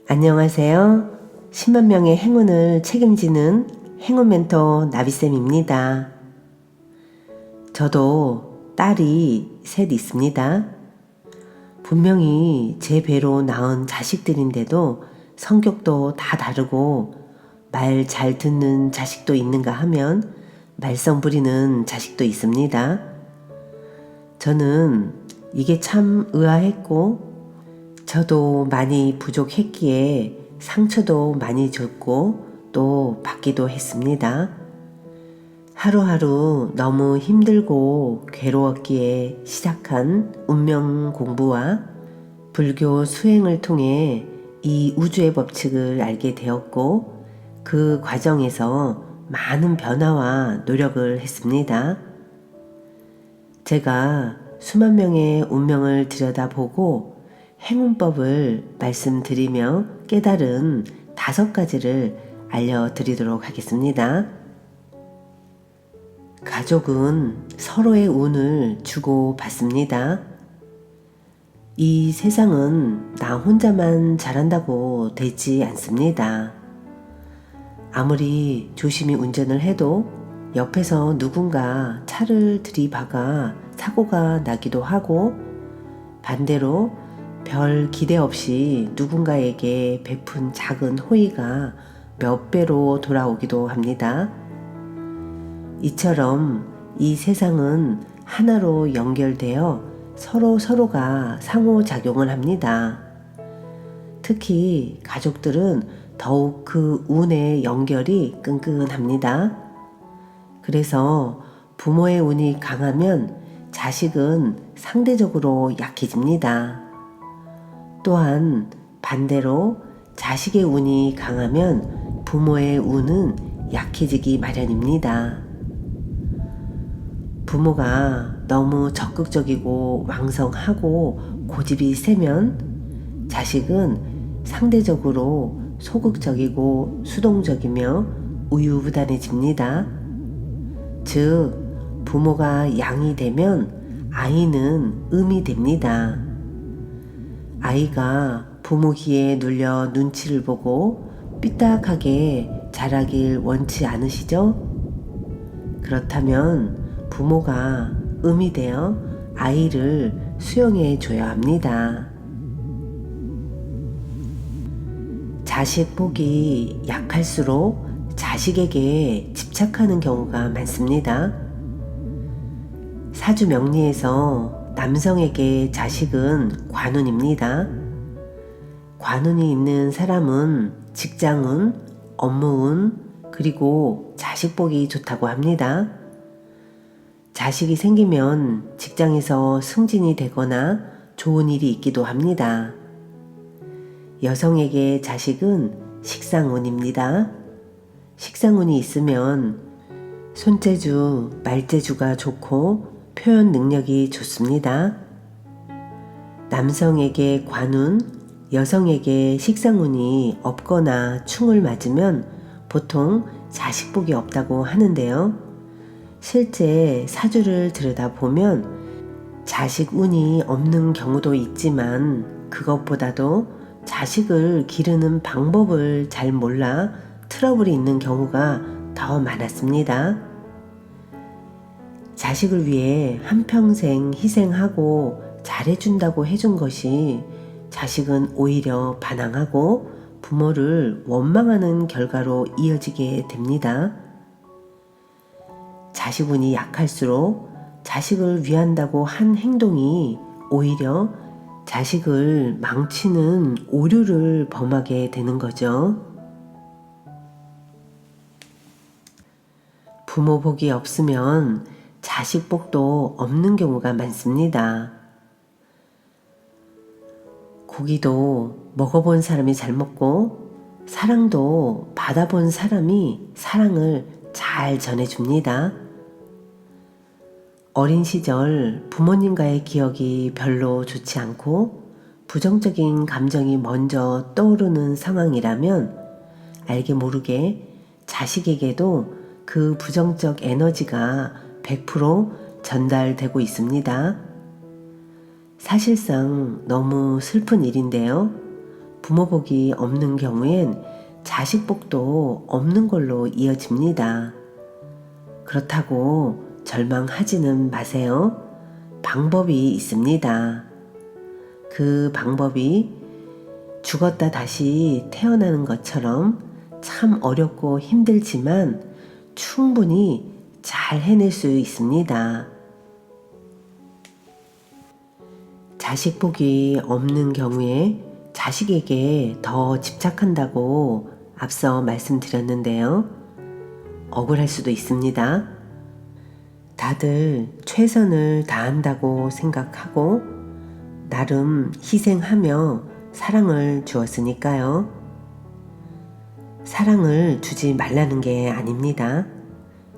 안녕하세요. 10만 명의 행운을 책임지는 행운 멘토 나비쌤입니다. 저도 딸이 셋 있습니다. 분명히 제 배로 낳은 자식들인데도 성격도 다 다르고 말 잘 듣는 자식도 있는가 하면 말썽 부리는 자식도 있습니다. 저는 이게 참 의아했고 저도 많이 부족했기에 상처도 많이 줬고 또 받기도 했습니다. 하루하루 너무 힘들고 괴로웠기에 시작한 운명 공부와 불교 수행을 통해 이 우주의 법칙을 알게 되었고 그 과정에서 많은 변화와 노력을 했습니다. 제가 수만 명의 운명을 들여다보고 행운법을 말씀드리며 깨달은 5가지를 알려드리도록 하겠습니다. 가족은 서로의 운을 주고받습니다. 이 세상은 나 혼자만 잘한다고 되지 않습니다. 아무리 조심히 운전을 해도 옆에서 누군가 차를 들이박아 사고가 나기도 하고 반대로 별 기대 없이 누군가에게 베푼 작은 호의가 몇 배로 돌아오기도 합니다. 이처럼 이 세상은 하나로 연결되어 서로가 상호작용을 합니다. 특히 가족들은 더욱 그 운의 연결이 끈끈합니다. 그래서 부모의 운이 강하면 자식은 상대적으로 약해집니다. 또한 반대로 자식의 운이 강하면 부모의 운은 약해지기 마련입니다. 부모가 너무 적극적이고 왕성하고 고집이 세면 자식은 상대적으로 소극적이고 수동적이며 우유부단해집니다. 즉, 부모가 양이 되면 아이는 음이 됩니다. 아이가 부모 귀에 눌려 눈치를 보고 삐딱하게 자라길 원치 않으시죠? 그렇다면 부모가 음이 되어 아이를 수용해 줘야 합니다. 자식 복이 약할수록 자식에게 집착하는 경우가 많습니다. 사주 명리에서 남성에게 자식은 관운입니다. 관운이 있는 사람은 직장운, 업무운, 그리고 자식복이 좋다고 합니다. 자식이 생기면 직장에서 승진이 되거나 좋은 일이 있기도 합니다. 여성에게 자식은 식상운입니다. 식상운이 있으면 손재주, 말재주가 좋고 표현 능력이 좋습니다. 남성에게 관운, 여성에게 식상운이 없거나 충을 맞으면 보통 자식복이 없다고 하는데요. 실제 사주를 들여다보면 자식 운이 없는 경우도 있지만 그것보다도 자식을 기르는 방법을 잘 몰라 트러블이 있는 경우가 더 많았습니다. 자식을 위해 한평생 희생하고 잘해준다고 해준 것이 자식은 오히려 반항하고 부모를 원망하는 결과로 이어지게 됩니다. 자식운이 약할수록 자식을 위한다고 한 행동이 오히려 자식을 망치는 오류를 범하게 되는 거죠. 부모 복이 없으면 자식 복도 없는 경우가 많습니다. 고기도 먹어본 사람이 잘 먹고 사랑도 받아본 사람이 사랑을 잘 전해줍니다. 어린 시절 부모님과의 기억이 별로 좋지 않고 부정적인 감정이 먼저 떠오르는 상황이라면 알게 모르게 자식에게도 그 부정적 에너지가 100% 전달되고 있습니다. 사실상 너무 슬픈 일인데요. 부모 복이 없는 경우엔 자식 복도 없는 걸로 이어집니다. 그렇다고 절망하지는 마세요. 방법이 있습니다. 그 방법이 죽었다 다시 태어나는 것처럼 참 어렵고 힘들지만 충분히 잘 해낼 수 있습니다. 자식 복이 없는 경우에 자식에게 더 집착한다고 앞서 말씀드렸는데요. 억울할 수도 있습니다. 다들 최선을 다한다고 생각하고 나름 희생하며 사랑을 주었으니까요. 사랑을 주지 말라는 게 아닙니다.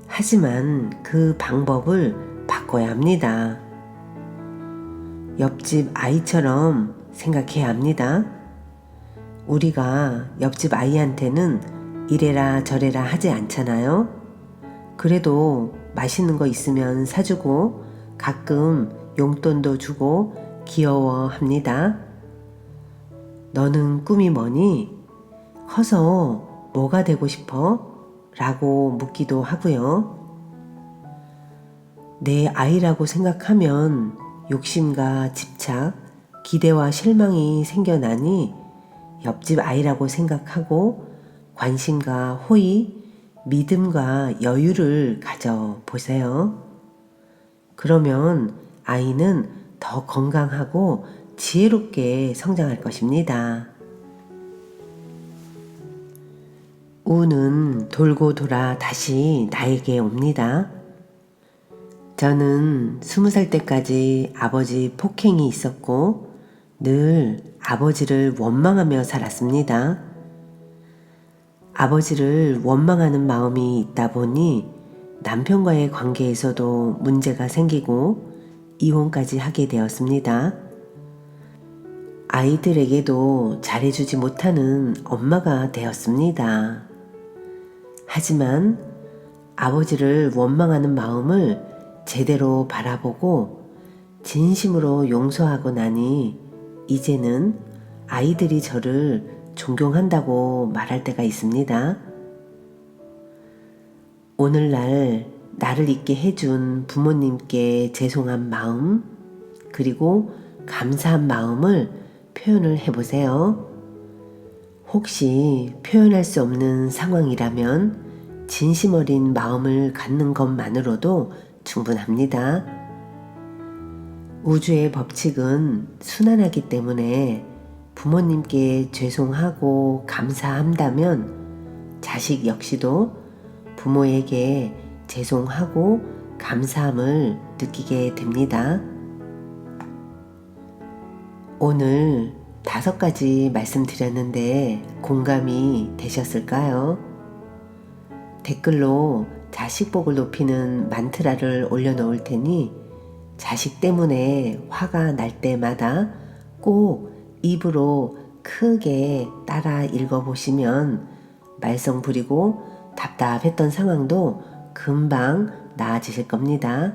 하지만 그 방법을 바꿔야 합니다. 옆집 아이처럼 생각해야 합니다. 우리가 옆집 아이한테는 이래라 저래라 하지 않잖아요. 그래도 맛있는 거 있으면 사주고 가끔 용돈도 주고 귀여워합니다. 너는 꿈이 뭐니? 커서 뭐가 되고 싶어? 라고 묻기도 하고요. 내 아이라고 생각하면 욕심과 집착, 기대와 실망이 생겨나니 옆집 아이라고 생각하고 관심과 호의, 믿음과 여유를 가져보세요. 그러면 아이는 더 건강하고 지혜롭게 성장할 것입니다. 운은 돌고 돌아 다시 나에게 옵니다. 저는 20살 때까지 아버지 폭행이 있었고 늘 아버지를 원망하며 살았습니다. 아버지를 원망하는 마음이 있다 보니 남편과의 관계에서도 문제가 생기고 이혼까지 하게 되었습니다. 아이들에게도 잘해주지 못하는 엄마가 되었습니다. 하지만 아버지를 원망하는 마음을 제대로 바라보고 진심으로 용서하고 나니 이제는 아이들이 저를 존경한다고 말할 때가 있습니다. 오늘날 나를 있게 해준 부모님께 죄송한 마음 그리고 감사한 마음을 표현을 해보세요. 혹시 표현할 수 없는 상황이라면 진심 어린 마음을 갖는 것만으로도 충분합니다. 우주의 법칙은 순환하기 때문에 부모님께 죄송하고 감사한다면 자식 역시도 부모에게 죄송하고 감사함을 느끼게 됩니다. 오늘 5가지 말씀드렸는데 공감이 되셨을까요? 댓글로 자식복을 높이는 만트라를 올려놓을 테니 자식 때문에 화가 날 때마다 꼭 입으로 크게 따라 읽어보시면 말썽 부리고 답답했던 상황도 금방 나아지실 겁니다.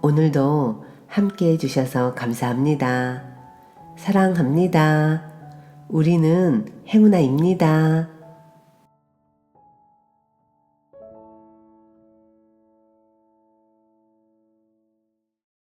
오늘도 함께 해주셔서 감사합니다. 사랑합니다. 우리는 행운아입니다.